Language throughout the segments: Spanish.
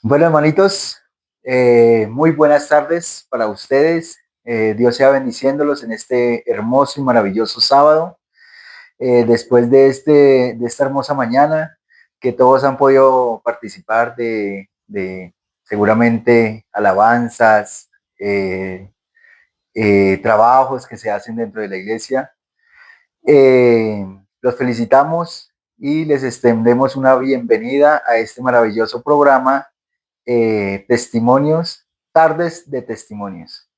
Bueno, hermanitos, muy buenas tardes para ustedes. Dios sea bendiciéndolos en este hermoso y maravilloso sábado. Después de esta hermosa mañana, que todos han podido participar de seguramente alabanzas, trabajos que se hacen dentro de la iglesia. Eh, los felicitamos y les extendemos una bienvenida a este maravilloso programa, testimonios, tardes de testimonios.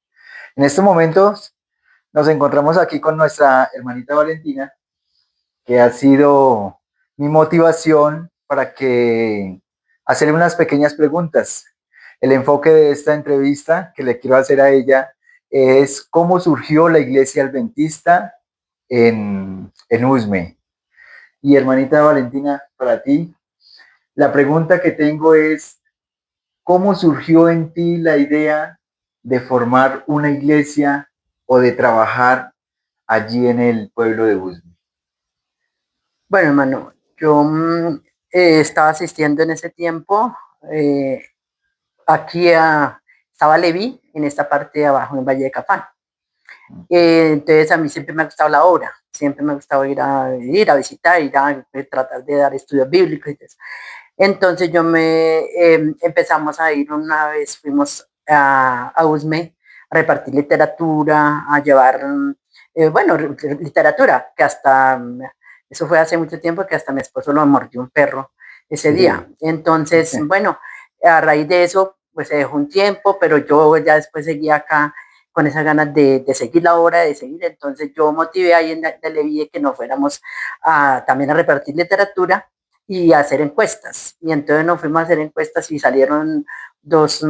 En estos momentos nos encontramos aquí con nuestra hermanita Valentina, que ha sido mi motivación para que hacerle unas pequeñas preguntas. El enfoque de esta entrevista que le quiero hacer a ella es cómo surgió la iglesia adventista en Usme. Y hermanita Valentina, para ti, la pregunta que tengo es, ¿cómo surgió en ti la idea de formar una iglesia o de trabajar allí en el pueblo de Usme? Bueno, hermano, yo estaba asistiendo en ese tiempo eh, aquí estaba Leví, en esta parte de abajo, en Valle de Capán. Entonces a mí siempre me ha gustado la obra, siempre me ha gustado ir a visitar, tratar de dar estudios bíblicos y eso. Entonces empezamos a ir una vez, fuimos a Usme a repartir literatura, a llevar, bueno, literatura, que eso fue hace mucho tiempo, que hasta mi esposo lo mordió un perro ese día. Sí. Entonces, bueno, a raíz de eso, pues se dejó un tiempo, pero yo ya después seguía acá con esas ganas de seguir la obra, de seguir. Entonces yo motivé ahí en Levi que nos fuéramos también a repartir literatura y hacer encuestas. Y entonces nos fuimos a hacer encuestas y salieron dos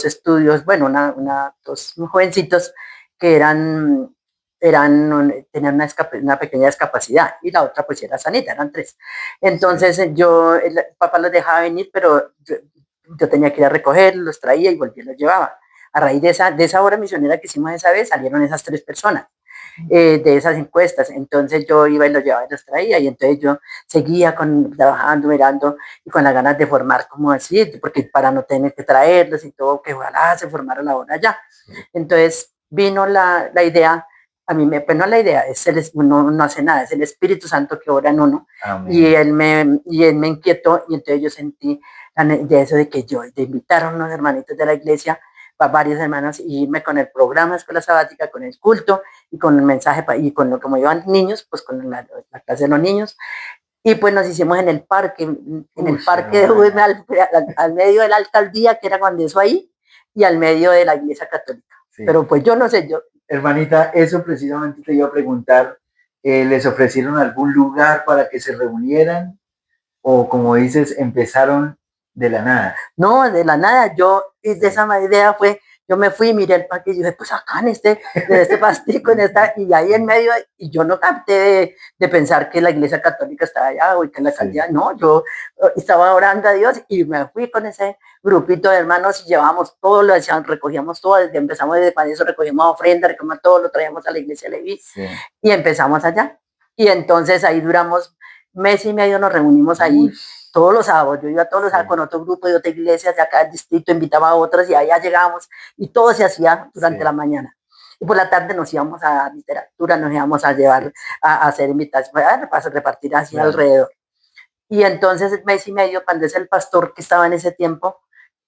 estudios, bueno, dos jovencitos que tenían una pequeña discapacidad y la otra pues era sanita, eran tres. Entonces el papá los dejaba venir, pero yo tenía que ir a recoger, los traía y volvía y los llevaba. A raíz de esa obra misionera que hicimos esa vez, salieron esas tres personas de esas encuestas. Entonces yo iba y los llevaba y los traía, y entonces yo seguía trabajando, mirando y con las ganas de formar, como decir, porque para no tener que traerlos y todo, que ojalá se formara la obra ya. Entonces vino la idea. Pues no la idea, uno no hace nada, es el Espíritu Santo que obra en uno. Amén. Y él me inquietó, y entonces yo sentí de eso de que de invitar a unos hermanitos de la iglesia, a varios hermanos, y irme con el programa de escuela sabática, con el culto, y con el mensaje, y con lo como iban niños, pues con la clase de los niños. Y pues nos hicimos en el parque, el parque de Udme, al medio de la alcaldía, que era cuando eso ahí, y al medio de la iglesia católica. Sí. Pero pues yo no sé, Hermanita, eso precisamente te iba a preguntar. ¿Les ofrecieron algún lugar para que se reunieran? O como dices, empezaron de la nada. No, de la nada, de esa idea fue, yo me fui, miré el parque y dije, pues acá en este pastico, y ahí en medio, y yo no capté de pensar que la iglesia católica estaba allá, o que la alcaldía, sí. No, yo estaba orando a Dios y me fui con ese grupito de hermanos y llevábamos todo, recogíamos todo, empezamos desde para eso, recogíamos ofrenda, recogíamos todo, lo traíamos a la iglesia de Leví, sí. Y empezamos allá. Y entonces ahí duramos mes y medio, nos reunimos ahí. Todos los sábados, yo iba todos los sábados con otro grupo de otra iglesia de acá del distrito, invitaba a otras y allá llegábamos y todo se hacía durante la mañana. Y por la tarde nos íbamos a literatura, nos íbamos a llevar a hacer invitaciones, a repartir así alrededor. Y entonces el mes y medio, cuando es el pastor que estaba en ese tiempo,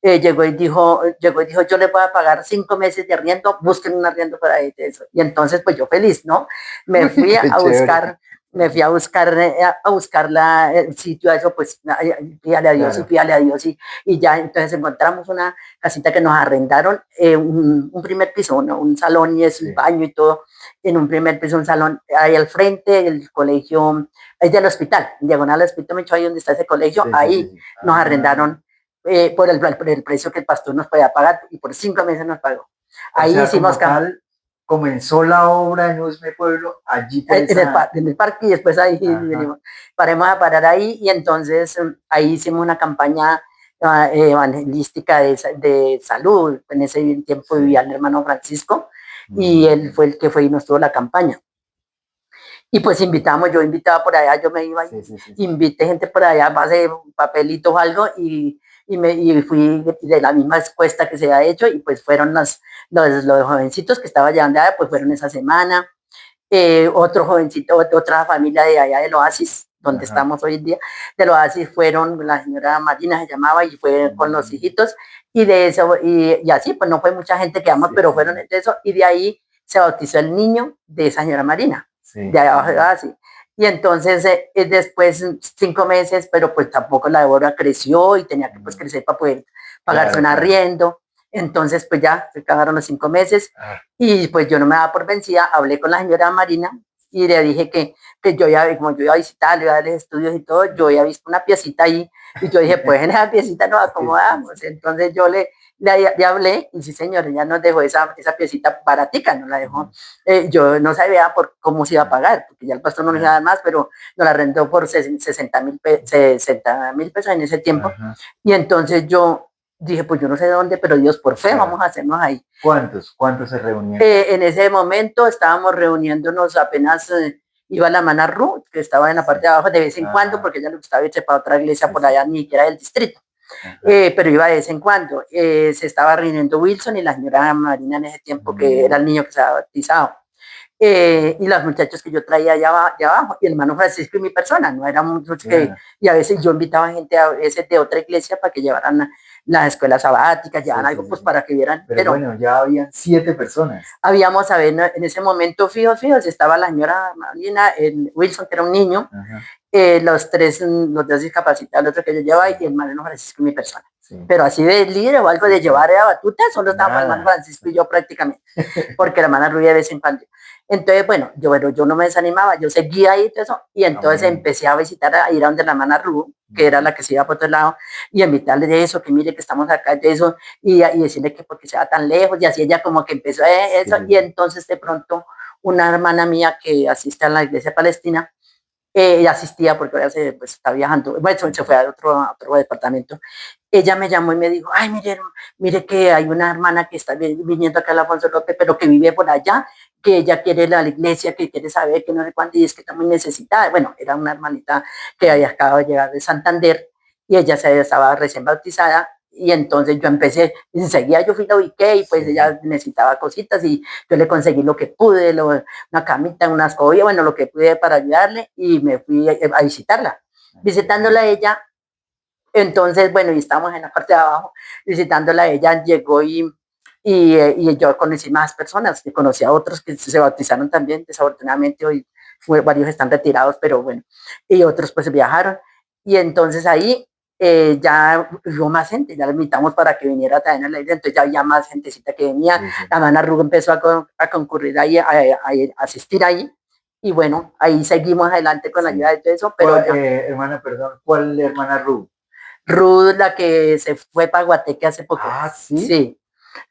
llegó y dijo, yo le voy a pagar 5 meses de arriendo, busquen un arriendo para eso. Y entonces pues yo feliz, ¿no? Me fui a buscar el sitio a eso, pues pídale a Dios, claro. Y pídale a Dios, y ya entonces encontramos una casita que nos arrendaron, un primer piso, ¿no? Un salón y es un baño y todo, en un primer piso, un salón, ahí al frente, el colegio, es del hospital, en diagonal al hospital, ahí donde está ese colegio, ahí nos arrendaron por el precio que el pastor nos podía pagar, y por 5 meses nos pagó. Ahí hicimos tal, comenzó la obra en Usme Pueblo, allí por en el parque, y después ahí venimos, paremos a parar ahí, y entonces ahí hicimos una campaña evangelística de salud. En ese tiempo vivía el hermano Francisco, y él fue el que fue y nos tuvo la campaña. Y pues invitamos, yo invitaba por allá, yo me iba y invité gente por allá, pasé papelitos o algo y fui de la misma encuesta que se ha hecho y pues fueron los jovencitos que estaba llevando allá, pues fueron esa semana. Otro jovencito, otra familia de allá del Oasis, donde estamos hoy en día, del Oasis fueron, la señora Marina se llamaba y fue con los hijitos y de eso, y así, pues no fue mucha gente que amamos, pero fueron de eso y de ahí se bautizó el niño de esa señora Marina, de allá abajo de Oasis. Y entonces después 5 meses, pero pues tampoco la Débora creció y tenía que pues crecer para poder pagarse un arriendo. Entonces, pues ya se acabaron los 5 meses y pues yo no me daba por vencida, hablé con la señora Marina y le dije que yo ya, como yo iba a visitar, iba a darles estudios y todo, yo había visto una piecita ahí y yo dije, pues en esa piecita nos acomodamos. Entonces yo le hablé y sí, señor, ella nos dejó esa piecita baratica, nos la dejó. Yo no sabía por cómo se iba a pagar, porque ya el pastor no nos iba a dar más, pero nos la arrendó por 60,000 pesos en ese tiempo. Y entonces yo dije, pues yo no sé de dónde, pero Dios, por fe, vamos a hacernos ahí. ¿Cuántos se reunían? En ese momento estábamos reuniéndonos apenas, iba la hermana Ruth, que estaba en la parte de abajo de vez en cuando, porque ella le gustaba irse para otra iglesia por allá, ni siquiera del distrito. Pero iba de vez en cuando. Se estaba reuniendo Wilson y la señora Marina en ese tiempo, que era el niño que se había bautizado. Y los muchachos que yo traía allá abajo, y el hermano Francisco y mi persona, no eran muchos que, y a veces yo invitaba gente a veces de otra iglesia para que llevaran las escuelas sabáticas, llevaran algo pues para que vieran. Pero bueno, ya habían 7 personas. Habíamos, a ver, en ese momento fijos, estaba la señora Marina, el Wilson, que era un niño, los dos discapacitados, el otro que yo llevaba, y el hermano Francisco y mi persona. Pero así de líder o algo de llevar a batuta, solo estábamos el hermano Francisco y yo prácticamente, porque la hermana Rubia de vez en cuando. Entonces, bueno, yo no me desanimaba, yo seguía ahí y todo eso, y entonces empecé a visitar, a ir a donde la hermana Ru, que era la que se iba por otro lado, y invitarle de eso, que mire que estamos acá, de eso, y decirle que porque se va tan lejos, y así ella como que empezó eso, y entonces de pronto una hermana mía que asiste a la iglesia palestina, ella asistía porque ahora pues, está viajando, bueno, se fue a otro departamento. Ella me llamó y me dijo, ay, mire que hay una hermana que está viniendo acá a Alfonso López, pero que vive por allá, que ella quiere ir a la iglesia, que quiere saber, que no sé cuánto, y es que está muy necesitada. Bueno, era una hermanita que había acabado de llegar de Santander y ella estaba recién bautizada. Y entonces yo empecé, enseguida yo fui la ubiqué y pues ella necesitaba cositas y yo le conseguí lo que pude, una camita, una escobilla, bueno, lo que pude para ayudarle y me fui a visitarla. Visitándola a ella, entonces, bueno, y estábamos en la parte de abajo, visitándola, ella llegó y yo conocí más personas, que conocí a otros que se bautizaron también, desafortunadamente hoy varios están retirados, pero bueno, y otros pues viajaron. Y entonces ahí ya hubo más gente, ya la invitamos para que viniera también a la iglesia, entonces ya había más gentecita que venía, la hermana Rugo empezó a concurrir ahí, a asistir ahí, y bueno, ahí seguimos adelante con la ayuda de todo eso. Pero hermana, perdón, ¿cuál hermana Ruth? Ruth, la que se fue para Guateque hace poco. Ah, sí. Sí,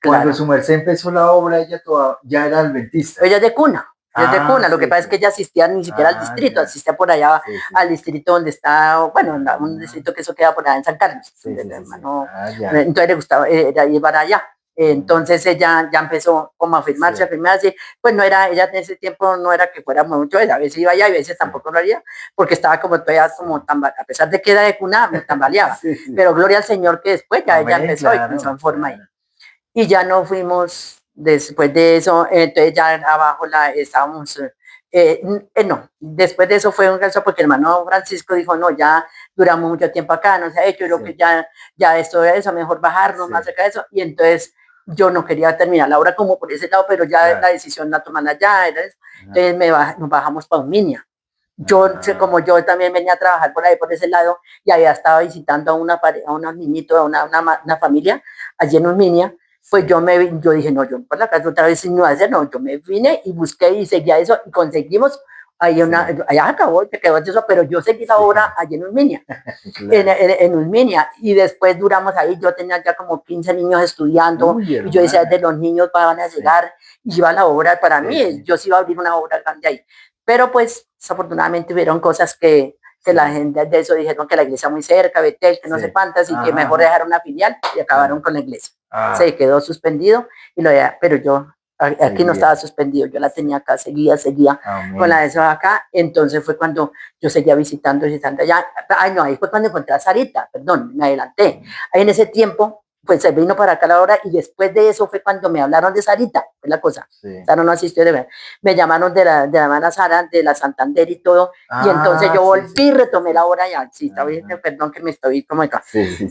Cuando claro. su merced empezó la obra, ella ya era adventista. Ella es de cuna. Es de cuna, lo que pasa es que ella asistía ni siquiera al distrito, asistía por allá al distrito donde está, bueno, un distrito que eso queda por allá en San Carlos. Entonces le gustaba ir para allá. Entonces ella ya empezó como a firmarse, a firmarse. Pues no era, ella en ese tiempo no era que fuera mucho, a veces iba allá y a veces tampoco lo haría, porque estaba como todavía como a pesar de que era de cuna, me tambaleaba. Pero gloria al Señor que después ya ella empezó y comenzó en forma ahí. Y ya no fuimos después de eso, entonces ya abajo estábamos, no, después de eso fue un caso porque el hermano Francisco dijo, no, ya duramos mucho tiempo acá, no se ha hecho, yo creo que ya esto de eso, mejor bajarnos más cerca de eso, y entonces yo no quería terminar la obra como por ese lado, pero ya la decisión la toman allá, entonces nos bajamos para Uminia. Yo, como yo también venía a trabajar por ahí, por ese lado, y había estado visitando a unos niñitos, a una familia allí en Uminia, pues yo dije, no, yo por la casa otra vez no hacer, no, yo me vine y busqué y seguía eso y conseguimos, allá acabó, se quedó eso, pero yo seguí la obra allí en Ulminia, en Ulminia, y después duramos ahí, yo tenía ya como 15 niños estudiando, y yo decía, de los niños van a llegar, y iba la obra para mí, yo sí iba a abrir una obra grande ahí, pero pues desafortunadamente hubieron cosas que la gente de eso dijeron que la iglesia muy cerca, Betel, que no sé cuántas, y que mejor dejaron una filial y acabaron con la iglesia. Se quedó suspendido, pero yo Aquí no estaba suspendido, yo la tenía acá, seguía con la de eso acá. Entonces fue cuando yo seguía visitando allá. Ay, no, ahí fue cuando encontré a Sarita, perdón, me adelanté. Ahí en ese tiempo, pues se vino para acá la hora y después de eso fue cuando me hablaron de Sarita, es la cosa. Sí. Sara no asistió de ver. Me llamaron de la hermana Sara, de la Santander y todo. Y entonces yo volví y retomé la obra allá. Sí, está bien, perdón que me estoy como acá.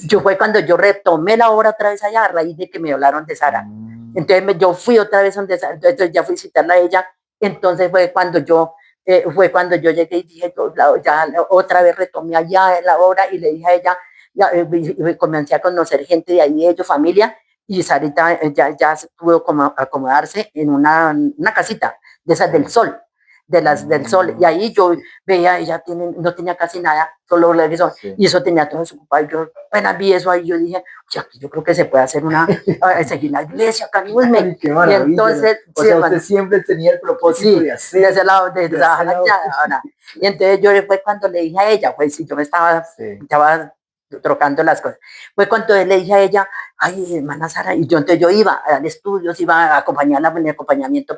Yo fue cuando yo retomé la obra otra vez allá a raíz de que me hablaron de Sara. Entonces yo fui otra vez donde Sara, entonces ya fui a visitarla a ella. Entonces fue cuando yo llegué y dije, ya otra vez retomé allá la obra y le dije a ella, ya, comencé a conocer gente de ahí, de ellos, familia, y Sarita ya pudo como acomodarse en una casita de esas del sol, de las del sol, y ahí yo veía, ella no tenía casi nada, solo eso, y eso tenía todo desocupado, y yo apenas vi eso ahí, yo dije, yo creo que se puede hacer seguir la iglesia, Canisme, y entonces, o sea, usted siempre tenía el propósito de hacer, de ese lado, de trabajar allá, y entonces yo después cuando le dije a ella, pues si yo me estaba trocando las cosas. Fue cuando le dije a ella, ay, hermana Sara, y entonces yo iba a dar estudios, iba a acompañarla en el acompañamiento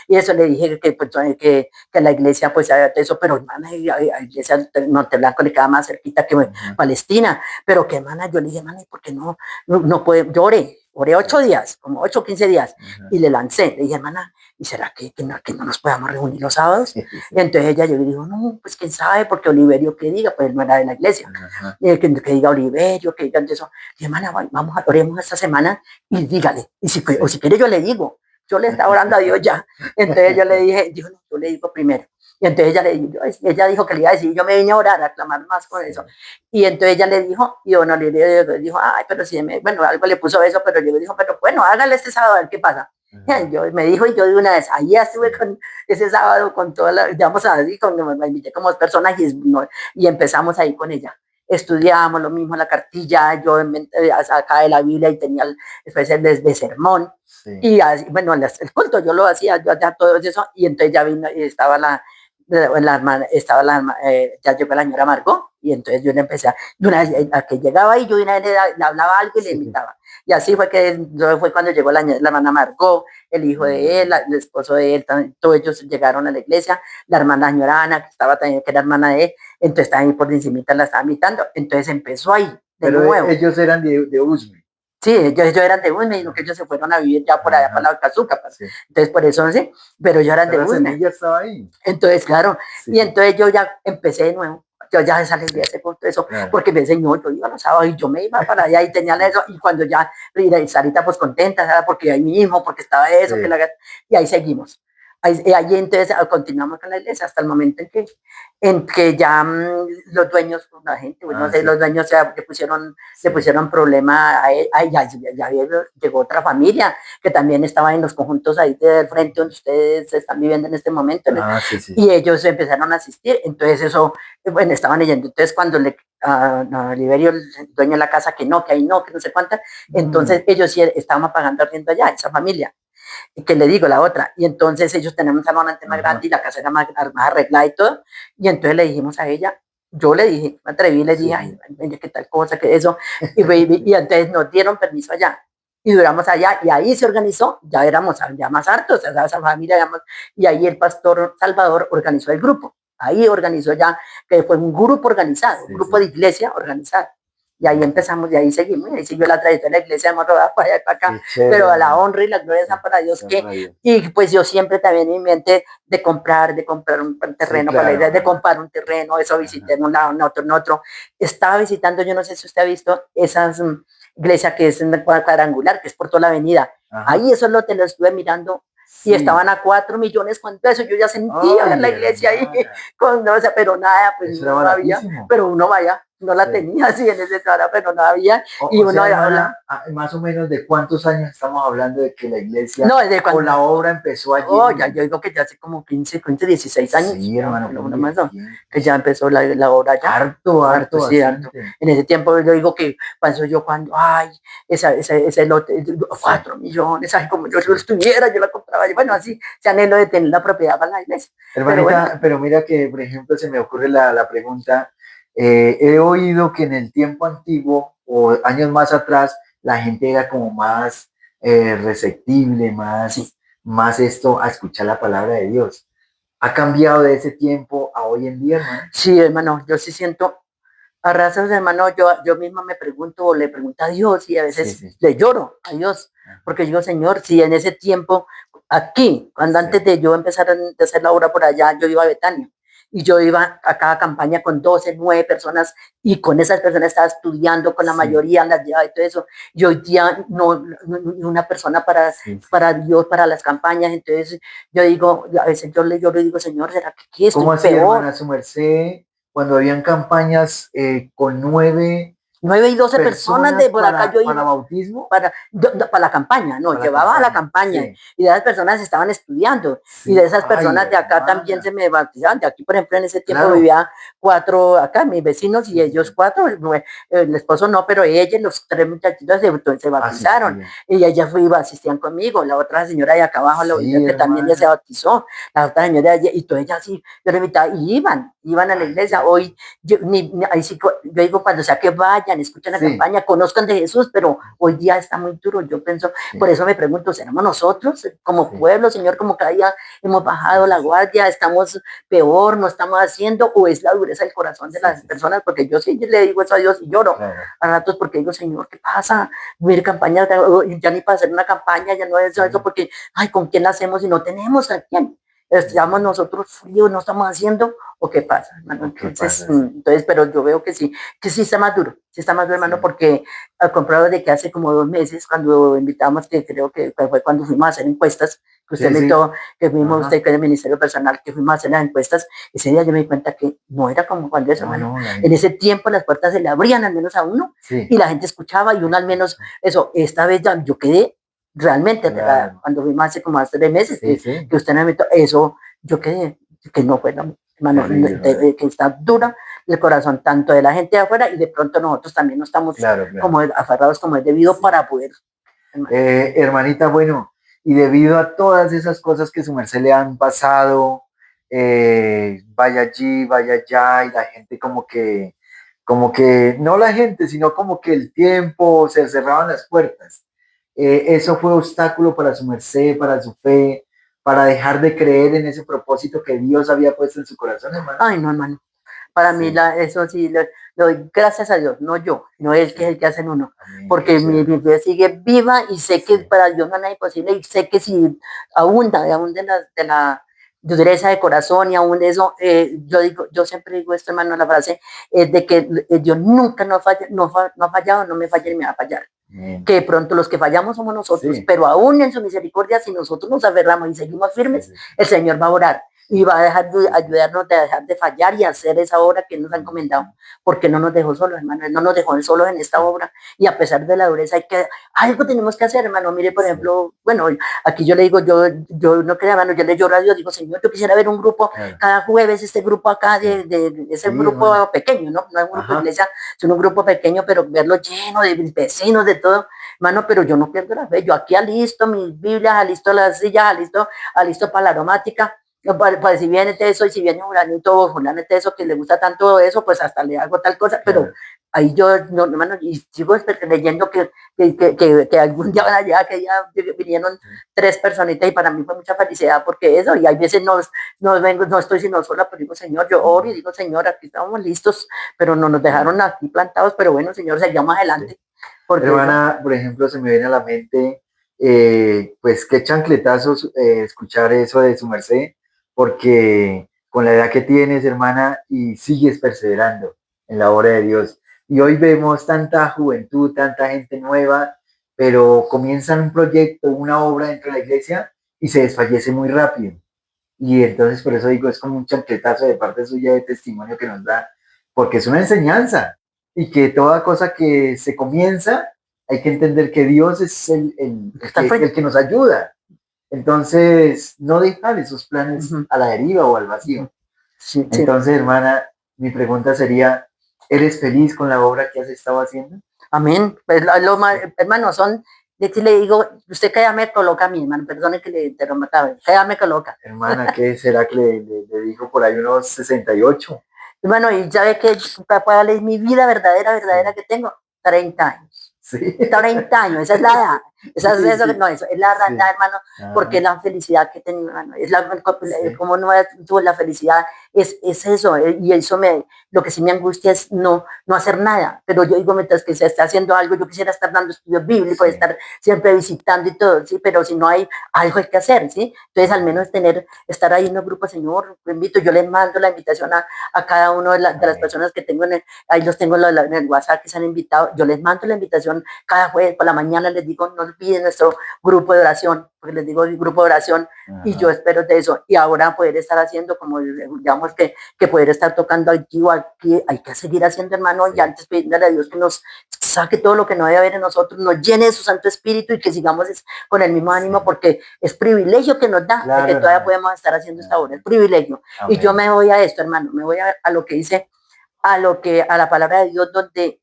y eso le dije que la iglesia, pues, eso, pero hermana, la iglesia Monteblanco le queda más cerquita que Palestina, pero que hermana, yo le dije, hermana, ¿por qué no puede? Yo oré 8 días, como 8 o 15 días, y le lancé, le dije, hermana, ¿y será que no nos podamos reunir los sábados? Y entonces ella yo le digo, no, pues quién sabe, porque Oliverio que diga, pues no era de la iglesia, que diga Oliverio, que diga eso. Y hermana, vamos a oremos esta semana y dígale, y o si quiere yo le digo, yo le estaba orando a Dios ya. Entonces yo le dije, no, yo le digo primero. Y entonces ella dijo que le iba a decir, yo me vine a orar, a clamar más con eso. Y entonces ella le dijo, y don Oliverio dijo, ay, pero si, bueno, algo le puso eso, pero yo le dijo, pero bueno, hágale este sábado a ver qué pasa. Me dijo, y yo de una vez, ahí estuve con ese sábado con toda la, digamos así, me invité como 2 personas y empezamos ahí con ella. Estudiábamos lo mismo, la cartilla, yo acá de la Biblia y tenía especial de sermón. Sí. Y así, bueno, el culto yo lo hacía, yo hacía todo eso, y entonces ya vino y estaba ya llegó la señora Margot, y entonces yo le empecé a que llegaba ahí, yo de una vez le hablaba algo y le invitaba. Y así fue fue cuando llegó la hermana Margot, el hijo de él, el esposo de él, todos ellos llegaron a la iglesia, la hermana señora Ana, que estaba también, que era hermana de él, entonces también por encimita la estaba invitando, entonces empezó ahí, de nuevo. Ellos eran de Usme. Sí, ellos eran de Usme, y lo que ellos se fueron a vivir ya por allá para la Cazuca. Sí. Entonces, por eso sí, pero ellos eran de Usme. Ya estaba ahí. Entonces, claro, sí. Y entonces yo ya empecé de nuevo. Yo ya salí de ese punto, eso, claro. Porque me enseñó, yo iba los sábados y yo me iba para allá y tenía eso, y cuando ya, y Sarita pues contenta, ¿sabes? Porque ahí mismo, porque estaba eso, sí. Y ahí seguimos. Ahí entonces continuamos con la iglesia hasta el momento en que ya los dueños, la gente, bueno, sí. Los dueños le pusieron problema a él. Ya llegó otra familia que también estaba en los conjuntos ahí del frente donde ustedes están viviendo en este momento, sí. Y ellos empezaron a asistir, entonces eso, bueno, estaban leyendo, entonces cuando Oliverio, el dueño de la casa, que ahí no, que no sé cuántas, entonces ellos sí estaban pagando arriendo allá, esa familia. Que le digo la otra, y entonces ellos tenían un salón antes más grande y la casa era más arreglada y todo, y entonces le dijimos a ella, yo le dije, me atreví, le dije, ay, qué tal cosa, que eso, y entonces nos dieron permiso allá, y duramos allá, y ahí se organizó, ya éramos ya más hartos, esa familia, y ahí el pastor Salvador organizó el grupo, ahí organizó ya, que fue un grupo organizado, un grupo de iglesia organizado. Y ahí empezamos, y ahí seguimos, y ahí siguió la tradición de la iglesia, hemos rodado para allá y para acá, pero a la honra y la gloria de para Dios, y pues yo siempre también en mi mente de comprar un terreno, para la idea de comprar un terreno, eso visité en un lado, en otro, estaba visitando, yo no sé si usted ha visto esas iglesias que es en cuadrangular, que es por toda la avenida, ahí eso lo estuve mirando, y estaban a 4 millones con eso, yo ya sentía la iglesia ahí, pero nada, pues no había, pero uno vaya, no la tenía así en ese trabajo, pero no había, y uno habla. Más o menos de cuántos años estamos hablando de que la iglesia o la obra empezó allí. Ya, yo digo que ya hace como 15, 16 años. Sí, hermano. No, más, que ya empezó la obra ya. Harto. Sí, harto. En ese tiempo yo digo que ay, ese lote, 4 millones, ay, como yo lo estuviera, yo la compraba, bueno, así, se anhelo de tener la propiedad para la iglesia. Hermanita, pero mira que, por ejemplo, se me ocurre la pregunta, he oído que en el tiempo antiguo o años más atrás la gente era como más receptible, más más esto a escuchar la palabra de Dios. ¿Ha cambiado de ese tiempo a hoy en día, hermano? Sí, hermano, yo sí siento a razas, hermano, yo misma me pregunto o le pregunto a Dios y a Sí, veces sí. le lloro a Dios, porque digo, Señor, si en ese tiempo, aquí, cuando Sí. antes de yo empezar a hacer la obra por allá, yo iba a Betania y yo iba a cada campaña con 12, 9 personas y con esas personas estaba estudiando, con la Sí. mayoría las llevaba y todo eso. Y hoy día no, una persona Sí, sí. para Dios, para las campañas. Entonces yo digo, a veces yo le digo, Señor, ¿será que qué? Estoy ¿Cómo así, peor. hermana, su merced, cuando habían campañas con 9 9 y 12 personas personas de por acá yo para iba, bautismo? para la campaña, no, Para la llevaba a la campaña, campaña sí. y de esas personas estaban estudiando y de Sí, esas ay, personas de acá también hermana, se me bautizaban. De aquí, por ejemplo, en ese tiempo claro. vivía 4 acá, mis vecinos y Sí, sí, ellos sí. 4, el esposo no, pero ella y los 3 muchachitos se bautizaron Asistían. y ellas asistían conmigo, la otra señora de acá abajo, Sí, que también ya se hermana. bautizó, la otra señora y todas ellas sí, yo le invitaba y iban a la Ay, qué iglesia. rico. Hoy ahí sí, yo digo, cuando sea que vayan, escuchen la Sí, campaña, conozcan de Jesús, pero hoy día está muy duro. Yo pienso, por sí, eso me pregunto, ¿seremos nosotros como sí, pueblo, Señor, como cada día hemos sí, bajado sí, la sí, guardia, estamos peor, no estamos haciendo, o es la dureza del corazón de sí, las sí, sí, personas? Porque yo sí le digo eso a Dios y lloro claro. a ratos porque digo, Señor, ¿qué pasa? Mire, campaña, ya ni para hacer una campaña, ya no es eso, Sí, porque, ay, ¿con quién la hacemos si no tenemos a quién? sí, sí, Estamos sí. nosotros fríos, no estamos haciendo, ¿o qué pasa, hermano? ¿O qué Entonces, pasa? Sí, pero yo veo que sí está más duro, hermano, sí. porque al comprado de que hace como 2 meses, cuando invitamos, que creo que fue cuando fuimos a hacer encuestas, que usted Sí, me sí. invitó, que fuimos usted Ajá. que es el Ministerio Personal, que fuimos a hacer las encuestas, ese día yo me di cuenta que no era como cuando eso, No, hermano. no, la En gente. ese tiempo las puertas se le abrían al menos a uno Sí, y la gente escuchaba y uno al menos, escucha. eso, esta vez ya yo quedé realmente aterrada. Claro. Cuando fuimos hace como hace 3 meses, Sí, sí. que usted me invitó, eso, yo quedé, que no fue, hermano, Terrible, hermano. que está dura el corazón tanto de la gente de afuera y de pronto nosotros también no estamos Claro, claro. como aferrados como es debido Sí. para poder, hermano. Hermanita, bueno, y debido a todas esas cosas que su merced le han pasado, vaya allí, vaya allá, y la gente como que, no la gente, sino como que el tiempo, se cerraban las puertas. Eso fue obstáculo para su merced, para su fe, para dejar de creer en ese propósito que Dios había puesto en su corazón, hermano. Ay, no, hermano. Para mí Sí, eso sí, le doy gracias a Dios, no yo, no Él que es sí. el que hace en uno, Amén, qué porque mi chévere. fe sigue viva y sé que Sí, para Dios no es nada imposible y sé que si aún de la dureza de corazón y aún de eso, yo siempre digo esto, hermano, la frase es de que Dios nunca no, falla, no ha fallado, no me falla ni me va a fallar. amén. Que de pronto los que fallamos somos nosotros, Sí, pero aún en su misericordia, si nosotros nos aferramos y seguimos sí, firmes, sí, sí, el Señor va a orar y va a dejar de sí, sí. ayudarnos a dejar de fallar y hacer esa obra que nos ha encomendado, Amén. porque no nos dejó solos, hermano, no nos dejó solos en esta Sí, obra y a pesar de la dureza algo tenemos que hacer, hermano. Mire, por sí, ejemplo, bueno, aquí yo le digo, yo no creo, hermano, yo le lloro a Dios, digo, Señor, yo quisiera ver un grupo claro. cada jueves, este grupo acá, Sí, es un sí, hermana. grupo pequeño, ¿no? No es un grupo de Ajá. iglesia, es un grupo pequeño, pero verlo lleno de vecinos, de todo, hermano, pero yo no pierdo la fe. Yo aquí alisto mis Biblias, alisto las sillas, alisto para la aromática. Para si viene eso y si viene Julanito o Julanete eso que le gusta tanto eso, pues hasta le hago tal cosa, pero Claro. ahí yo, no, hermano, y sigo leyendo que algún día van a llegar, que ya vinieron Sí, 3 personitas y para mí fue mucha felicidad porque eso, y hay veces no vengo, no estoy sino sola, pero digo, Señor, yo oro y digo, Señor, aquí estamos listos, pero no nos claro. dejaron aquí plantados, pero bueno, Señor, seguimos Sí. adelante, porque eso, Hermana, por ejemplo, se me viene a la mente, pues qué chancletazos escuchar eso de su merced, porque con la edad que tienes, hermana, y sigues perseverando en la obra de Dios. Y hoy vemos tanta juventud, tanta gente nueva, pero comienzan un proyecto, una obra dentro de la iglesia y se desfallece muy rápido. Y entonces por eso digo, es como un chancletazo de parte suya de testimonio que nos da, porque es una enseñanza y que toda cosa que se comienza, hay que entender que Dios es está al frente. el que nos ayuda. Entonces, no dejar esos Uh planes -huh, a la deriva o al uh -huh. vacío. Sí, sí. Entonces, hermana, mi pregunta sería, ¿eres feliz con la obra que has estado haciendo? Amén. Pues Sí. hermano, de que le digo, usted que ya me coloca a mí, hermano, perdone que le interrumpa, que ya me coloca. Hermana, ¿qué será que le dijo por ahí unos 68? Hermano, y ya ve que para darle mi vida verdadera Sí. que tengo, 30 años. Sí. 30 años, esa es la edad. Esa es, Sí, eso, sí. no, eso es la Sí. edad, hermano, porque es Ah, la felicidad que tengo, hermano. Es sí. como no tuvo la felicidad, es eso, y eso lo que sí me angustia es no hacer nada. Pero yo digo, mientras que se está haciendo algo, yo quisiera estar dando estudios bíblicos, Sí. estar siempre visitando y todo, ¿sí? Pero si no hay algo hay que hacer, ¿sí? Entonces, al menos estar ahí en los grupos, Señor, lo invito, yo les mando la invitación a cada una de las Amén. personas que tengo ahí los tengo en el WhatsApp que se han invitado, yo les mando la invitación cada jueves por la mañana, les digo, no olviden nuestro grupo de oración, porque les digo el grupo de oración, y yo Ajá. espero de eso, y ahora poder estar haciendo, como digamos que poder estar tocando aquí o aquí, hay que seguir haciendo, hermano, y Sí. antes pedirle a Dios que nos saque todo lo que no debe haber en nosotros, nos llene de su Santo Espíritu y que sigamos con el mismo Sí. ánimo, porque es privilegio que nos da de Claro, que todavía hermana. podemos estar haciendo esta obra, es Ajá. privilegio. Y yo Amén. me voy a esto, hermano, me voy a lo que dice a la palabra de Dios, donde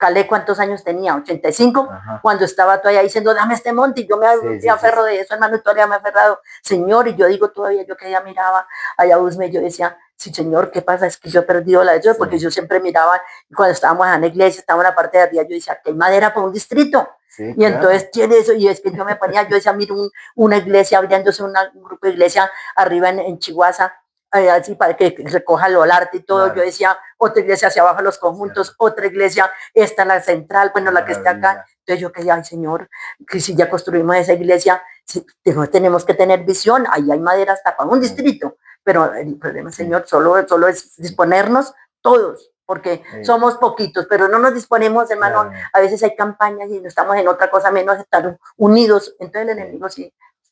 Calé, ¿cuántos años tenía? 85, Ajá. cuando estaba todavía diciendo, dame este monte, y yo Sí, me sí, sí, aferro sí. de eso, hermano, y todavía me he aferrado, Señor, y yo digo todavía, yo que ya miraba allá Usme, yo decía, sí, Señor, ¿qué pasa? Es que yo he perdido la de eso, porque Sí. yo siempre miraba, y cuando estábamos en la iglesia, estábamos en la parte de arriba, yo decía, que hay madera para un distrito, Sí, y claro. entonces tiene eso, y es que yo me ponía, yo decía, miro una iglesia, abriéndose un grupo de iglesia arriba en Chihuahua, así para que recoja el arte y todo. Yo Claro. decía, otra iglesia hacia abajo los Cierto. conjuntos, otra iglesia, esta en la central, Qué bueno, la que está acá. maravilla. Entonces yo quería, ay Señor, que si ya construimos esa iglesia, si, tenemos que tener visión, ahí hay madera hasta para un Sí. distrito, pero el problema, Sí. Señor, solo es disponernos todos, porque somos poquitos, pero no nos disponemos, hermano, Claro. a veces hay campañas y no estamos en otra cosa menos estar unidos, entonces el Sí. enemigo sí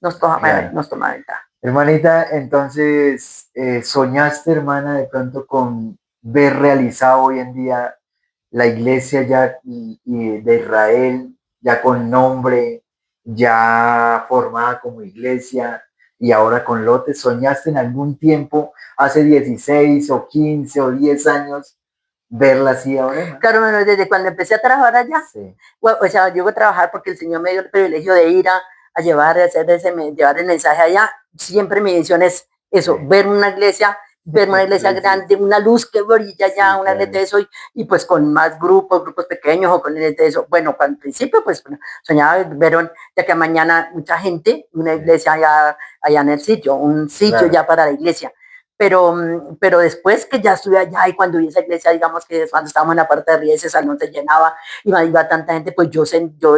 Claro. nos toma ventaja. Hermanita, entonces, ¿soñaste, hermana, de pronto con ver realizado hoy en día la iglesia ya y de Israel, ya con nombre, ya formada como iglesia y ahora con lotes? ¿Soñaste en algún tiempo, hace 16 o 15 o 10 años, verla así ahora, hermana? Claro, bueno, desde cuando empecé a trabajar allá, Sí, o sea, yo voy a trabajar porque el Señor me dio el privilegio de ir a llevar, llevar el mensaje allá. Siempre mi visión es eso, sí. ver una iglesia Precioso. grande, una luz que brilla ya, Sí, una iglesia claro. de eso, y pues con más grupos pequeños o con de eso. Bueno, al principio pues soñaba ver ya que mañana mucha gente, una Sí, iglesia allá en el sitio, un sitio claro. ya para la iglesia. Pero después que ya estuve allá y cuando vi esa iglesia, digamos que cuando estábamos en la parte de arriba, ese salón se llenaba, iba tanta gente, pues yo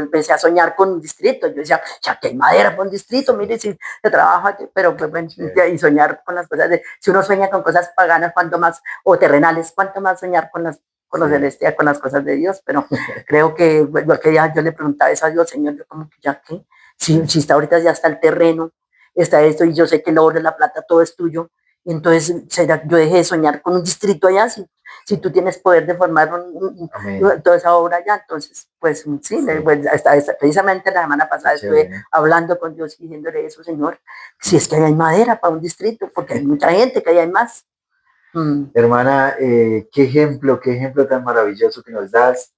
empecé a soñar con un distrito. Yo decía, ya que hay madera para un distrito, Sí, mire si se trabaja, pero pues, bueno, chévere. y soñar con las cosas si uno sueña con cosas paganas, cuanto más, o terrenales, cuanto más soñar con los Sí, celestiales, con las cosas de Dios. Pero creo que bueno, que ya yo le preguntaba eso a Dios, Señor, yo como que ya que, si está ahorita ya está el terreno, está esto, y yo sé que el oro, la plata, todo es tuyo. Y entonces yo dejé de soñar con un distrito allá, si tú tienes poder de formar amén. toda esa obra allá. Entonces, pues sí, Sí, pues, precisamente la semana qué pasada estuve chévere. hablando con Dios y diciéndole eso, Señor, si es que hay madera para un distrito, porque hay mucha gente, que hay más. Mm. Hermana, qué ejemplo tan maravilloso que nos das.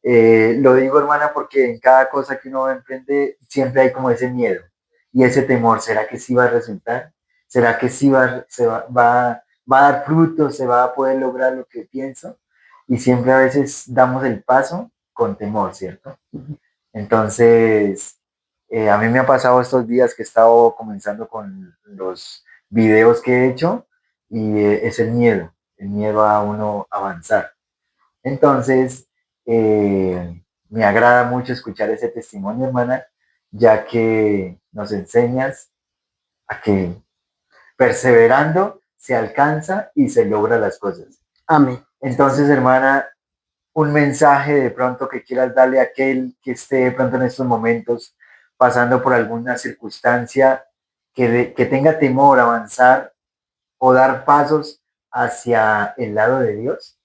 Lo digo, hermana, porque en cada cosa que uno emprende siempre hay como ese miedo y ese temor. ¿Será que sí va a resultar? ¿Será que sí va a dar frutos? ¿Se va a poder lograr lo que pienso? Y siempre a veces damos el paso con temor, ¿cierto? Entonces, a mí me ha pasado estos días que he estado comenzando con los videos que he hecho y es el miedo a uno avanzar. Entonces, me agrada mucho escuchar ese testimonio, hermana, ya que nos enseñas a que perseverando se alcanza y se logra las cosas. Amén. Entonces, hermana, un mensaje de pronto que quieras darle a aquel que esté de pronto en estos momentos pasando por alguna circunstancia que tenga temor a avanzar o dar pasos hacia el lado de Dios.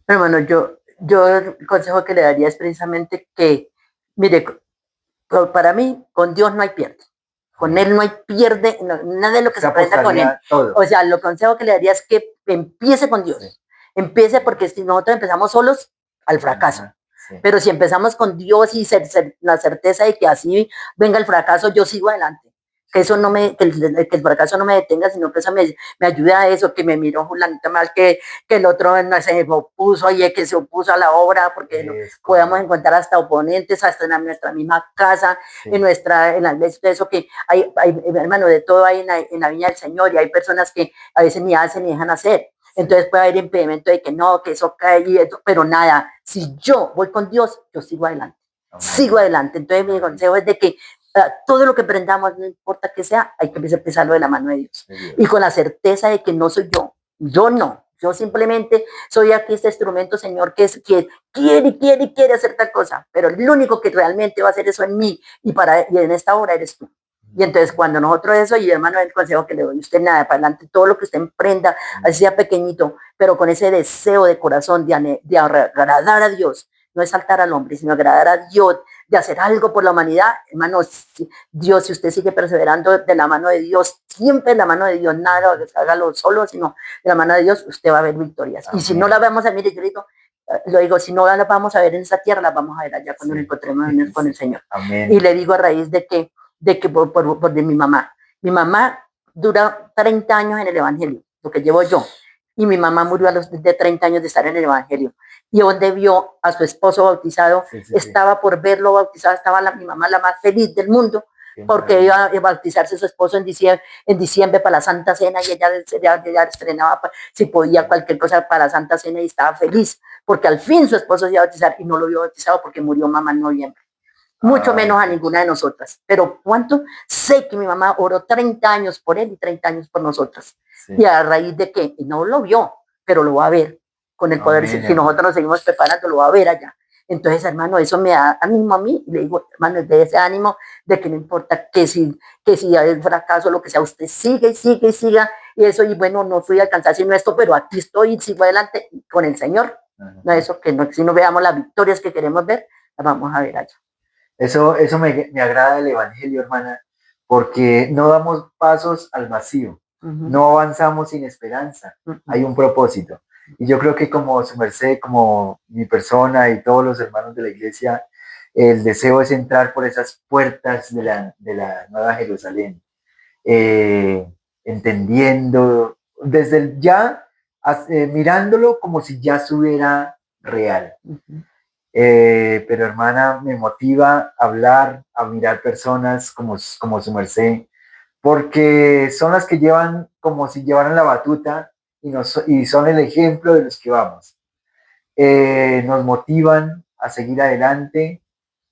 Pero bueno, yo el consejo que le daría es precisamente que, mire, para mí, con Dios no hay pierde. Con Amén. Él no hay pierde, nada de lo que Se se aprenda con Él. apostaría todo. O sea, lo consejo que le daría es que empiece con Dios. Sí. Empiece porque si nosotros empezamos solos, al fracaso. Ajá, sí. Pero si empezamos con Dios y la certeza de que así venga el fracaso, yo sigo adelante. que eso no me, que el fracaso no me detenga, sino que eso me ayude a eso, que me miró Julanita mal, que el otro no se opuso, y que se opuso a la obra, porque podamos encontrar hasta oponentes, hasta en nuestra misma casa, sí. en la iglesia, eso que hay hermano, de todo hay en la viña del Señor, y hay personas que a veces ni hacen ni dejan hacer. Entonces puede haber impedimento de que no, que eso cae y eso, pero nada, si yo voy con Dios, yo sigo adelante. Sigo adelante. Entonces mi consejo es de que todo lo que aprendamos, no importa que sea, hay que empezarlo de la mano de Dios. Y con la certeza de que no soy yo no. Yo simplemente soy aquí este instrumento, Señor, que quiere hacer tal cosa, pero el único que realmente va a hacer eso en mí y en esta hora eres tú. Y entonces cuando nosotros eso, y hermano, el consejo que le doy a usted, nada, para adelante, todo lo que usted emprenda, así sea pequeñito, pero con ese deseo de corazón de agradar a Dios, no es saltar al hombre, sino agradar a Dios, de hacer algo por la humanidad, hermano, Dios, si usted sigue perseverando de la mano de Dios, siempre de la mano de Dios, nada, hágalo solo, sino de la mano de Dios, usted va a ver victorias. Amén. Y si no la vamos a ver, mire, yo lo digo, si no la vamos a ver en esta tierra, la vamos a ver allá cuando nos encontremos con el Señor. Amén. Y le digo a raíz de que de mi mamá dura 30 años en el Evangelio, lo que llevo yo, y mi mamá murió a los de 30 años de estar en el Evangelio, y donde vio a su esposo bautizado, estaba por verlo bautizado, estaba mi mamá la más feliz del mundo, porque iba a bautizarse su esposo en diciembre para la Santa Cena, y ella estrenaba, si podía, cualquier cosa para la Santa Cena, y estaba feliz, porque al fin su esposo se iba a bautizar, y no lo vio bautizado porque murió mamá en noviembre. Mucho menos a ninguna de nosotras. Pero ¿cuánto? Sé que mi mamá oró 30 años por él y 30 años por nosotras. Sí. Y a raíz de que no lo vio, pero lo va a ver con el poder. Si nosotros nos seguimos preparando, lo va a ver allá. Entonces, hermano, eso me da ánimo a mí. Y le digo, hermano, de ese ánimo de que no importa que si hay fracaso, lo que sea, usted sigue y sigue y siga. Y eso, y bueno, no fui a alcanzar sino esto, pero aquí estoy y sigo adelante con el Señor. No, eso que no, si no veamos las victorias que queremos ver, las vamos a ver allá. Eso me agrada del Evangelio, hermana, porque no damos pasos al vacío, no avanzamos sin esperanza, hay un propósito. Y yo creo que como su merced, como mi persona y todos los hermanos de la iglesia, el deseo es entrar por esas puertas de la Nueva Jerusalén, entendiendo, desde el ya, mirándolo como si ya estuviera real. Pero hermana, me motiva a hablar, a mirar personas como su merced, porque son las que llevan como si llevaran la batuta y son el ejemplo de los que vamos. Nos motivan a seguir adelante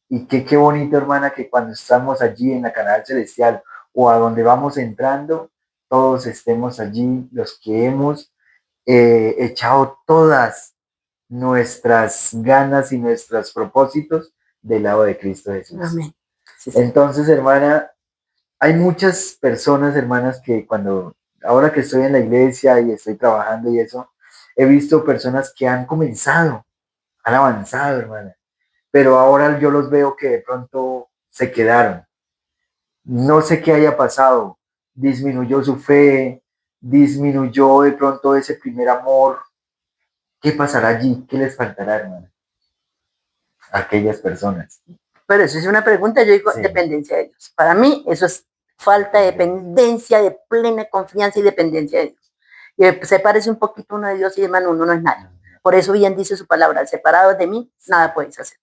y qué bonito, hermana, que cuando estamos allí en la Canal Celestial o a donde vamos entrando, todos estemos allí, los que hemos echado todas nuestras ganas y nuestros propósitos del lado de Cristo Jesús. Amén. Sí, sí. Entonces, hermana, hay muchas personas, hermanas, que ahora que estoy en la iglesia y estoy trabajando y eso, he visto personas que han avanzado, hermana, pero ahora yo los veo que de pronto se quedaron. No sé qué haya pasado, disminuyó su fe, disminuyó de pronto ese primer amor. ¿Qué pasará allí? ¿Qué les faltará, hermano? A aquellas personas. Pero eso es una pregunta, yo digo, sí. Dependencia de Dios. Para mí, eso es falta de dependencia, de plena confianza y dependencia de Dios. Y se parece un poquito uno de Dios y hermano, uno no es nada. Por eso bien dice su palabra, separados de mí, nada puedes hacer.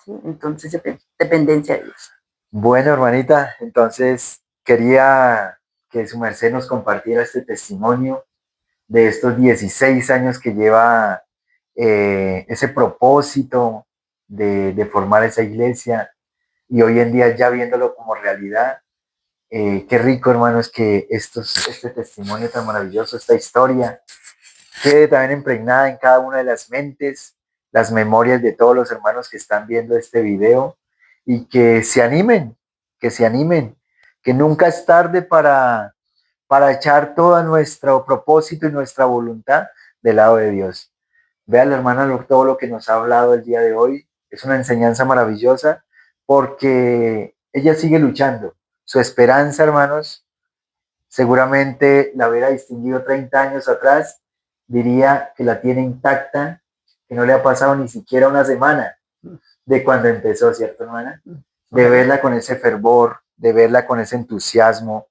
¿Sí? Entonces, dependencia de Dios. Bueno, hermanita, entonces quería que su merced nos compartiera este testimonio de estos 16 años que lleva ese propósito de formar esa iglesia y hoy en día ya viéndolo como realidad. Qué rico, hermanos, que este testimonio tan maravilloso, esta historia, quede también impregnada en cada una de las mentes, las memorias de todos los hermanos que están viendo este video y que se animen, que nunca es tarde para echar todo nuestro propósito y nuestra voluntad del lado de Dios. Vea la hermana todo lo que nos ha hablado el día de hoy. Es una enseñanza maravillosa porque ella sigue luchando. Su esperanza, hermanos, seguramente la hubiera distinguido 30 años atrás, diría que la tiene intacta, que no le ha pasado ni siquiera una semana de cuando empezó, ¿cierto, hermana? De verla con ese fervor, de verla con ese entusiasmo.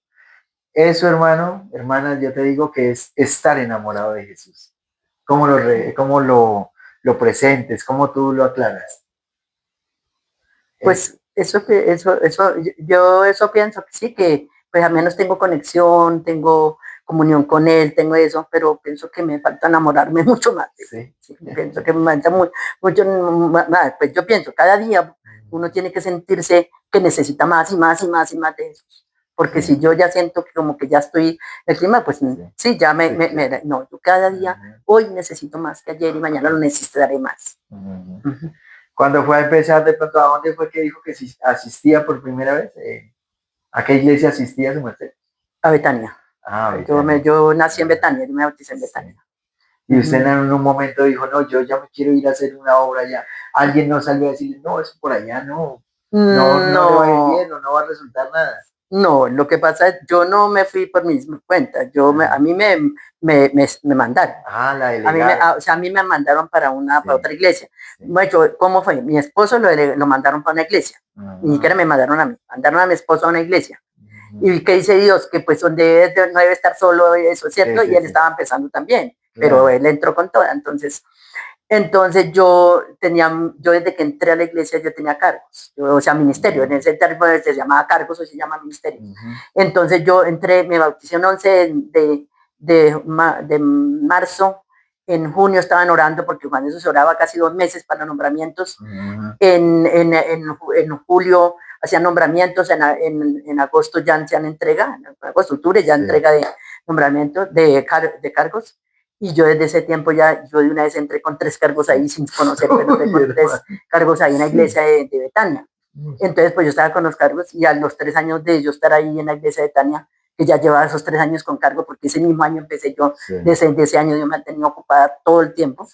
Eso, hermano, hermana, yo te digo que es estar enamorado de Jesús. ¿Cómo lo presentes? ¿Cómo tú lo aclaras? Pues yo eso pienso que sí, que pues al menos tengo conexión, tengo comunión con él, tengo eso, pero pienso que me falta enamorarme mucho más. Sí. Sí, pienso que me falta mucho más. Pues yo pienso, cada día uno tiene que sentirse que necesita más y más y más y más de eso. Porque Sí. si yo ya siento que como que ya estoy el clima, pues sí, ya claro. no, yo cada día, hoy necesito más que ayer y mañana lo necesitaré más. Cuando fue a empezar, de pronto, ¿a dónde fue que dijo que asistía por primera vez? ¿A qué iglesia asistía su merced? A Betania. Ah, Betania. Yo nací en Betania, yo me bauticé en Betania. Y usted en un momento dijo, no, yo ya me quiero ir a hacer una obra allá. Alguien no salió a decirle, no, eso por allá no, no le va a ir bien o no va a resultar nada. No, lo que pasa es yo no me fui por mi cuenta, a mí me mandaron. Ah, la delegaron. A mí me mandaron para otra iglesia. Bueno, ¿cómo fue? Mi esposo lo mandaron para una iglesia, ni siquiera me mandaron a mí, mandaron a mi esposo a una iglesia. ¿Y qué dice Dios? Que pues donde no debe estar solo, eso es cierto, y él estaba empezando también, pero él entró con toda, entonces yo desde que entré a la iglesia yo tenía cargos, o sea, ministerio, en ese término se llamaba cargos o se llama ministerio. Entonces yo entré, me bauticé un 11 de marzo, en junio estaban orando, porque cuando eso se oraba casi 2 meses para nombramientos, en julio hacían nombramientos, en agosto ya hacían entrega, en agosto, octubre ya entrega de nombramientos, de cargos. Y yo desde ese tiempo yo de una vez entré con 3 cargos ahí sin conocer, pero entré con 3 cargos ahí en la iglesia de Betania. Entonces, pues yo estaba con los cargos y a los 3 años de yo estar ahí en la iglesia de Betania, que ya llevaba esos 3 años con cargo, porque ese mismo año empecé yo, desde ese año yo me he tenido ocupada todo el tiempo.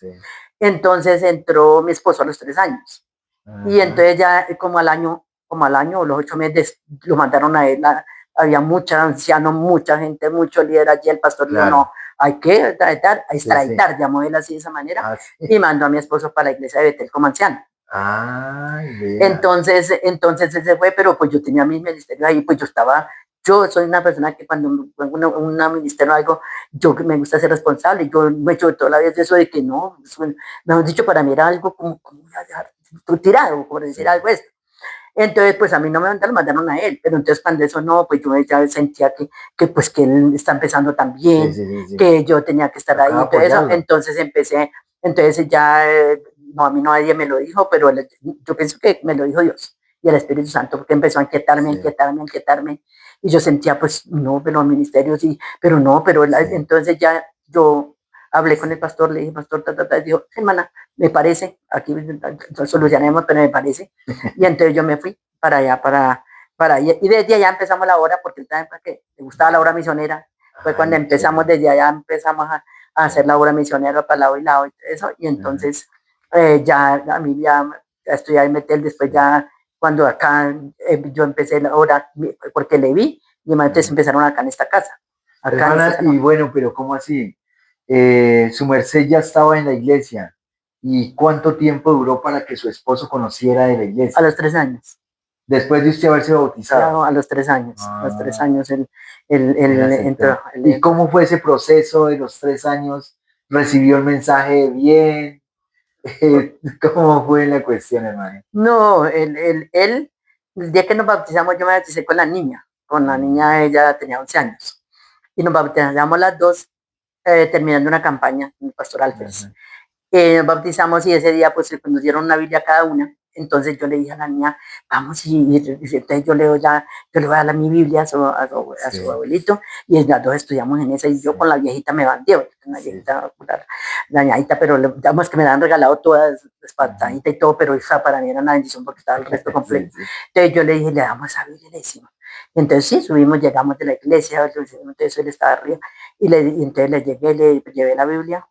Entonces entró mi esposo a los 3 años. Y entonces ya como al año o los 8 meses lo mandaron a él. Había mucha anciano, mucha gente, mucho líder allí. El pastor dijo, no, hay que extraditar, llamó él así de esa manera, y mandó a mi esposo para la iglesia de Betel como anciano. Entonces él se fue, pero pues yo tenía mi ministerio ahí, pues yo soy una persona que cuando pongo un ministerio o algo, yo me gusta ser responsable, yo me he hecho toda la vida eso de que no, mejor dicho, para mí era algo como tirado, por decir algo esto. Entonces, pues a mí no me mandaron a él, pero entonces cuando eso no, pues yo ya sentía que pues que él está empezando también, que yo tenía que estar ahí, entonces empecé, entonces ya, no, a mí no nadie me lo dijo, pero yo pienso que me lo dijo Dios y el Espíritu Santo, porque empezó a inquietarme, y yo sentía, pues, no, pero el ministerio sí, pero no, pero entonces ya yo hablé con el pastor, le dije, pastor, dijo, hermana, me parece, aquí solucionemos, pero me parece. Y entonces yo me fui para allá, para allá. Y desde allá empezamos la obra, porque él también porque le gustaba la obra misionera. Fue cuando empezamos, desde allá empezamos a hacer la obra misionera para lado y lado y eso. Y entonces ya a mí ya estoy ahí meter, después ya cuando acá yo empecé la obra, porque le vi, y entonces empezaron acá en esta casa. Hermana, y bueno, pero ¿cómo así? Su merced ya estaba en la iglesia. ¿Y cuánto tiempo duró para que su esposo conociera de la iglesia? A los 3 años. Después de usted haberse bautizado. No, a los 3 años. A los 3 años él entró. ¿Y cómo fue ese proceso de los 3 años? ¿Recibió el mensaje bien? ¿Cómo fue la cuestión, hermano? No, el día que nos bautizamos, yo me bauticé con la niña. Con la niña, ella tenía 11 años. Y nos bautizamos las dos, terminando una campaña en el pastor Alfres. Nos bautizamos y ese día pues nos dieron una Biblia cada una. Entonces yo le dije a la niña, vamos, y entonces yo le voy a dar mi Biblia a su abuelito, y las dos estudiamos en esa, y yo con la viejita me bandeo, una viejita dañadita, pero digamos que me la han regalado todas, espantadita y todo, pero esa para mí era una bendición porque estaba el resto completo. Entonces yo le dije, le damos esa Biblia, le decimos. Entonces sí, subimos, llegamos de la iglesia, entonces él estaba arriba, y entonces le llevé la Biblia.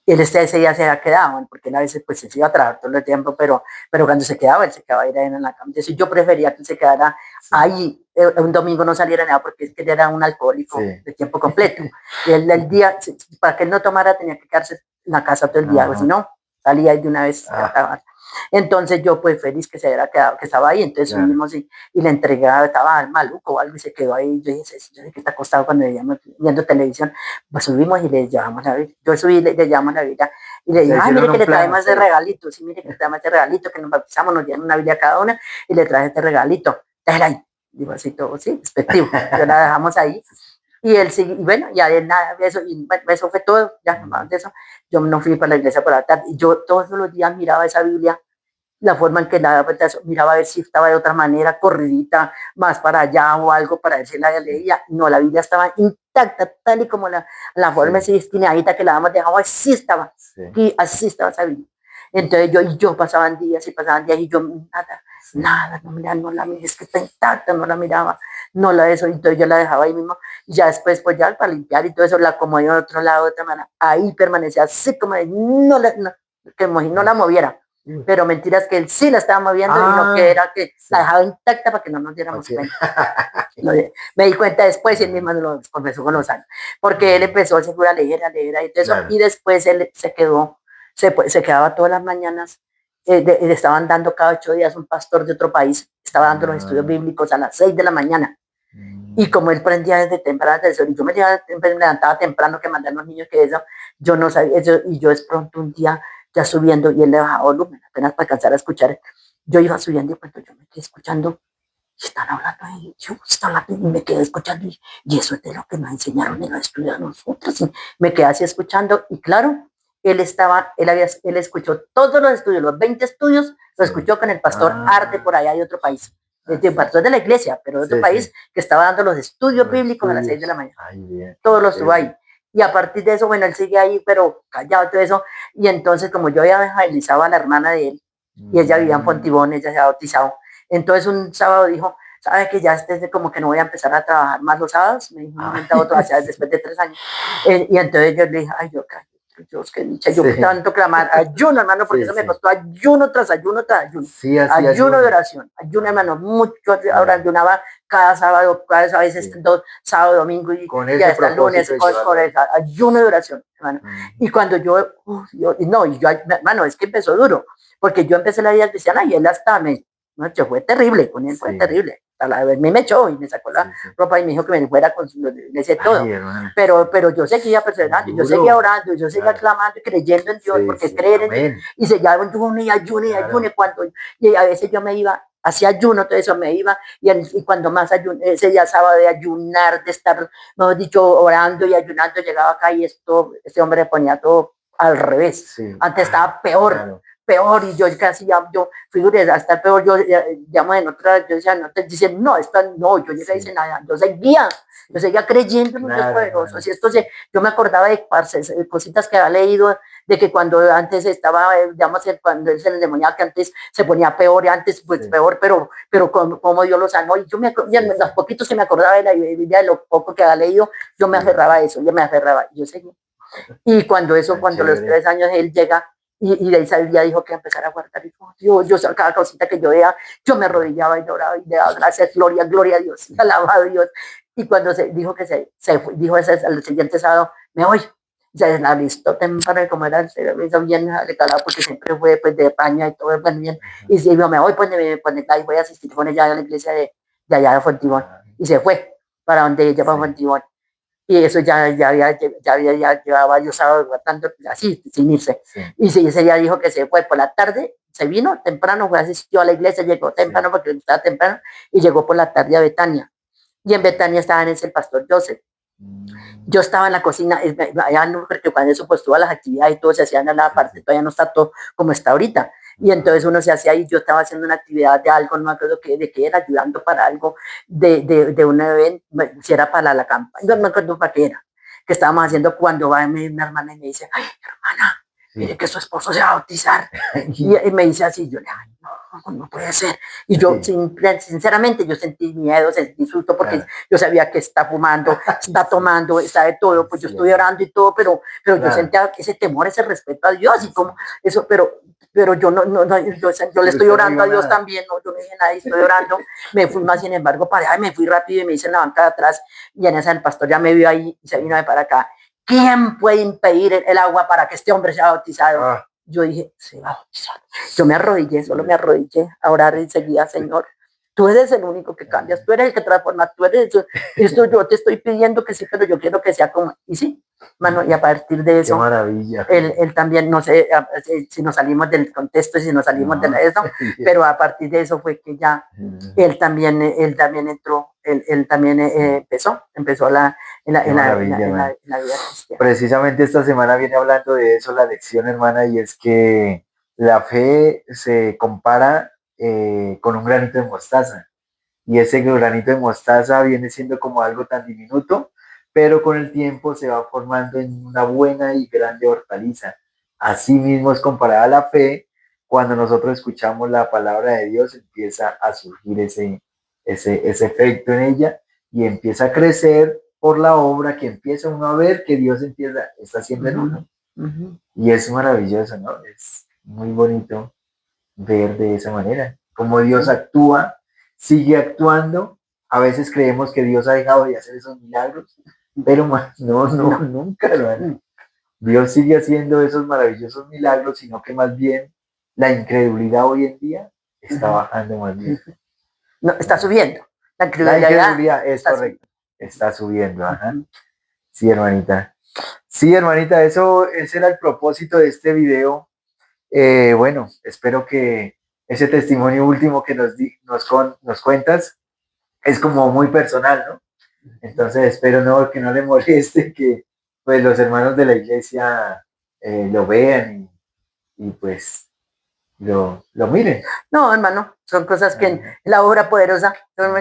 Y él ese día se había quedado, porque él a veces pues se iba a trabajar todo el tiempo, pero cuando se quedaba, él se quedaba ahí en la cama. Entonces yo prefería que él se quedara ahí, un domingo no saliera nada, porque es que él era un alcohólico de tiempo completo. Y él el día, para que él no tomara, tenía que quedarse en la casa todo el día, o si no, salía de una vez a trabajar. Entonces yo pues feliz que se hubiera quedado, que estaba ahí, entonces subimos y le entregaba, estaba maluco o algo y se quedó ahí. Yo dije, yo sé que está acostado cuando veíamos viendo televisión, pues subimos y le llevamos la Biblia. Yo subí y le llevamos la Biblia y le dije, ay, mire que le traemos ese regalito, sí, mire que le traemos este regalito, que nos bautizamos, nos dieron una Biblia cada una y le traje este regalito, déjela ahí. Digo así todo, sí, despectivo. Yo la dejamos ahí. Y él sí, y bueno, ya de nada, eso, y bueno, eso fue todo, ya más de eso. Yo no fui para la iglesia por la tarde. Y yo todos los días miraba esa Biblia, la forma en que la miraba a ver si estaba de otra manera, corridita, más para allá o algo para ver si la leía. No, la Biblia estaba intacta, tal y como la forma así esquinadita que la habíamos dejado, así estaba. Y así estaba esa Biblia. Entonces yo pasaban días y yo nada, no miraba, no la miraba, es que está intacta, no la miraba, no la eso, entonces yo la dejaba ahí mismo, y ya después, pues ya para limpiar y todo eso, la acomodé en otro lado de otra manera, ahí permanecía así como de, que no la moviera, pero mentiras que él sí la estaba moviendo y no que era que la dejaba intacta para que no nos diéramos cuenta. Me di cuenta después y él mismo lo confesó con los años, porque él empezó seguro a leer y todo eso, y después él se quedó, se quedaba todas las mañanas. Le estaban dando cada 8 días un pastor de otro país, estaba dando los estudios bíblicos a las 6 de la mañana. Y como él prendía desde temprano, y yo me levantaba temprano que mandar a los niños que eso, yo no sabía eso, y yo es pronto un día ya subiendo, y él le bajaba volumen, apenas para alcanzar a escuchar. Yo iba subiendo y cuando yo me quedé escuchando, están hablando ahí, y me quedé escuchando, y eso es de lo que nos enseñaron en los estudios a nosotros, y me quedé así escuchando, y claro, él escuchó todos los estudios, los 20 estudios, lo escuchó con el pastor Arte por allá de otro país, el pastor de la iglesia, pero de otro país, que estaba dando los estudios bíblicos a las 6 de la mañana. Todos los estuvo ahí. Y a partir de eso, bueno, él sigue ahí, pero callado, todo eso. Y entonces, como yo había evangelizado a la hermana de él, y ella vivía en Fontibón, ella se había bautizado, entonces un sábado dijo, ¿sabes que ya como que no voy a empezar a trabajar más los sábados? Me dijo un momento a otro, después de 3 años. Y entonces yo le dije, ay, Dios, qué dicha, yo tanto clamar, ayuno, hermano, porque eso me costó ayuno tras ayuno tras ayuno, ayuno de oración, ayuno, hermano, mucho, ahora ayunaba cada sábado, cada veces sábado, domingo y hasta el lunes, con el ayuno de oración, hermano. Y cuando hermano, es que empezó duro, porque yo empecé la vida cristiana y él hasta fue terrible, con él fue terrible. A mí me echó y me sacó la ropa y me dijo que me fuera con ese todo. Pero yo seguía perseverando, yo seguía orando, yo seguía clamando y creyendo en Dios, porque creer en Dios. Y seguía ayuno y ayuno y ayuno. Y a veces yo me iba, hacía ayuno, todo eso me iba. Y cuando más ayuné, ese día sábado de ayunar, de estar, mejor dicho, orando y ayunando, llegaba acá y este hombre ponía todo al revés. Antes estaba peor. Peor, y yo casi yo figuré hasta peor, yo llamo en otra, yo decía, no, te dicen, no, yo llegué a decir nada, yo seguía creyendo en un Dios poderoso, así yo me acordaba de cositas que había leído, de que cuando antes estaba, digamos, cuando él se le endemoniaba, que antes se ponía peor, y antes pues peor, pero como Dios lo sanó, y los poquitos que me acordaba de la Biblia, de lo poco que había leído, yo me aferraba a eso, yo seguía, y cuando los 3 años él llega, y de ahí ya dijo que empezara a guardar. Y yo cada cosita que yo veía, yo me arrodillaba y lloraba y le daba gracias, gloria a Dios, y alababa a Dios. Y cuando dijo que se fue, dijo al siguiente sábado, me voy. Se la listó temprano, como era, se lo hizo bien recalado, porque siempre fue pues, de España y todo, bueno, bien. Y se dijo, me voy, pues voy a asistir con ella a la iglesia de allá de Fontibón. Y se fue para donde ella, para Fontibón. Y eso ya llevaba varios sábados guardando así, sin irse. Y ese día dijo que se fue por la tarde, se vino temprano, asistió a la iglesia, llegó temprano porque estaba temprano, y llegó por la tarde a Betania. Y en Betania estaba en ese el pastor Joseph. Yo estaba en la cocina, allá no, porque cuando eso pues todas las actividades y todo se hacían en la parte, todavía no está todo como está ahorita. Y entonces uno se hacía ahí, yo estaba haciendo una actividad de algo, no me acuerdo de qué era, ayudando para algo, de un evento, si era para la campaña, no me acuerdo para qué era, que estábamos haciendo cuando va una hermana y me dice, ay, hermana, mire que su esposo se va a bautizar. Y me dice así, yo le digo, no puede ser. Y yo, sinceramente, yo sentí miedo, sentí susto, porque yo sabía que está fumando, está tomando, está de todo, pues yo estoy orando y todo, pero yo sentía ese temor, ese respeto a Dios, y como eso, pero yo yo le estoy orando a Dios también, no, yo no dije nada, estoy orando, me fui más, sin embargo, me fui rápido y me hice en la banca de atrás, y en esa el pastor ya me vio ahí y se vino de para acá. ¿Quién puede impedir el agua para que este hombre sea bautizado? yo dije, se va a bautizar. Yo me arrodillé, solo me arrodillé a orar enseguida, Señor. Tú eres el único que cambias, tú eres el que transforma, tú eres esto, yo te estoy pidiendo que sí, pero yo quiero que sea como, y sí, mano, y a partir de eso, Qué maravilla. él también, no sé si nos salimos del contexto, si nos salimos de eso, pero a partir de eso fue que ya él también entró, él también empezó la vida cristiana. Precisamente esta semana viene hablando de eso la lección, hermana, y es que la fe se compara con un granito de mostaza. Y ese granito de mostaza viene siendo como algo tan diminuto, pero con el tiempo se va formando en una buena y grande hortaliza. Así mismo es comparada la fe. Cuando nosotros escuchamos la palabra de Dios, empieza a surgir ese efecto en ella y empieza a crecer por la obra que empieza uno a ver que Dios está haciendo en uno. Y es maravilloso, ¿no? Es muy bonito ver de esa manera, cómo Dios actúa, sigue actuando. A veces creemos que Dios ha dejado de hacer esos milagros, pero no, nunca, hermano. Dios sigue haciendo esos maravillosos milagros, sino que más bien la incredulidad hoy en día está bajando más bien. No, está subiendo. La incredulidad es correcto. Está subiendo, ajá. Sí, hermanita. Sí, hermanita, ese era el propósito de este video. Bueno, espero que ese testimonio último que nos cuentas es como muy personal, ¿no? Entonces espero que no le moleste que pues los hermanos de la iglesia lo vean y pues lo miren. No, hermano, son cosas que la obra poderosa, son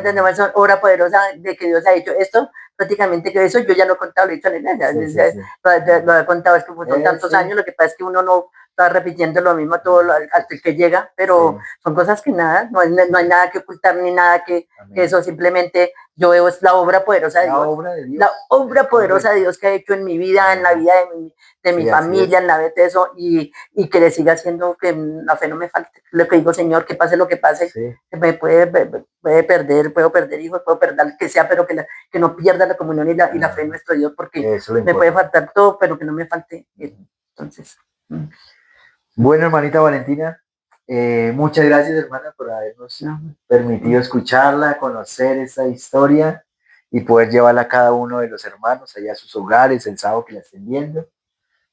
obra poderosa de que Dios ha hecho esto, prácticamente que eso yo ya lo he contado, lo he dicho en la iglesia, lo he contado, es que son tantos años, lo que pasa es que uno no está repitiendo lo mismo todo hasta el que llega, pero son cosas que nada, no hay nada que ocultar ni nada que eso, simplemente yo veo es la obra poderosa de Dios, la obra poderosa de Dios que ha hecho en mi vida, en la vida de mi familia, en la vez de eso, y que le siga haciendo que la fe no me falte. Lo que digo, Señor, que pase lo que pase, me puedo perder hijos, puedo perder lo que sea, pero que no pierda la comunión y la fe en nuestro Dios, porque me puede faltar todo, pero que no me falte. Entonces. Bueno, hermanita Valentina, muchas gracias, hermana, por habernos permitido escucharla, conocer esta historia y poder llevarla a cada uno de los hermanos allá a sus hogares el sábado que la estén viendo.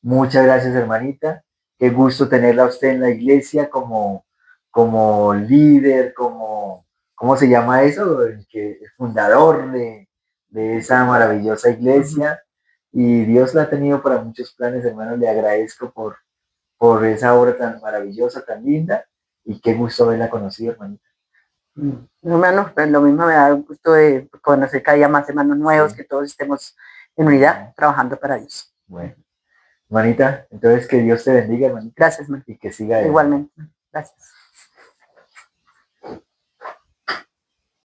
Muchas gracias, hermanita. Qué gusto tenerla a usted en la iglesia como líder, ¿cómo se llama eso? El fundador de esa maravillosa iglesia. Y Dios la ha tenido para muchos planes, hermano. Le agradezco por esa obra tan maravillosa, tan linda. Y qué gusto haberla conocido, hermanita. Hermanos, pues lo mismo me da gusto de conocer cada día más hermanos nuevos, que todos estemos en unidad, trabajando para Dios. Bueno. Hermanita, entonces que Dios te bendiga, hermanita. Gracias, hermano. Y que siga. Igualmente. Gracias.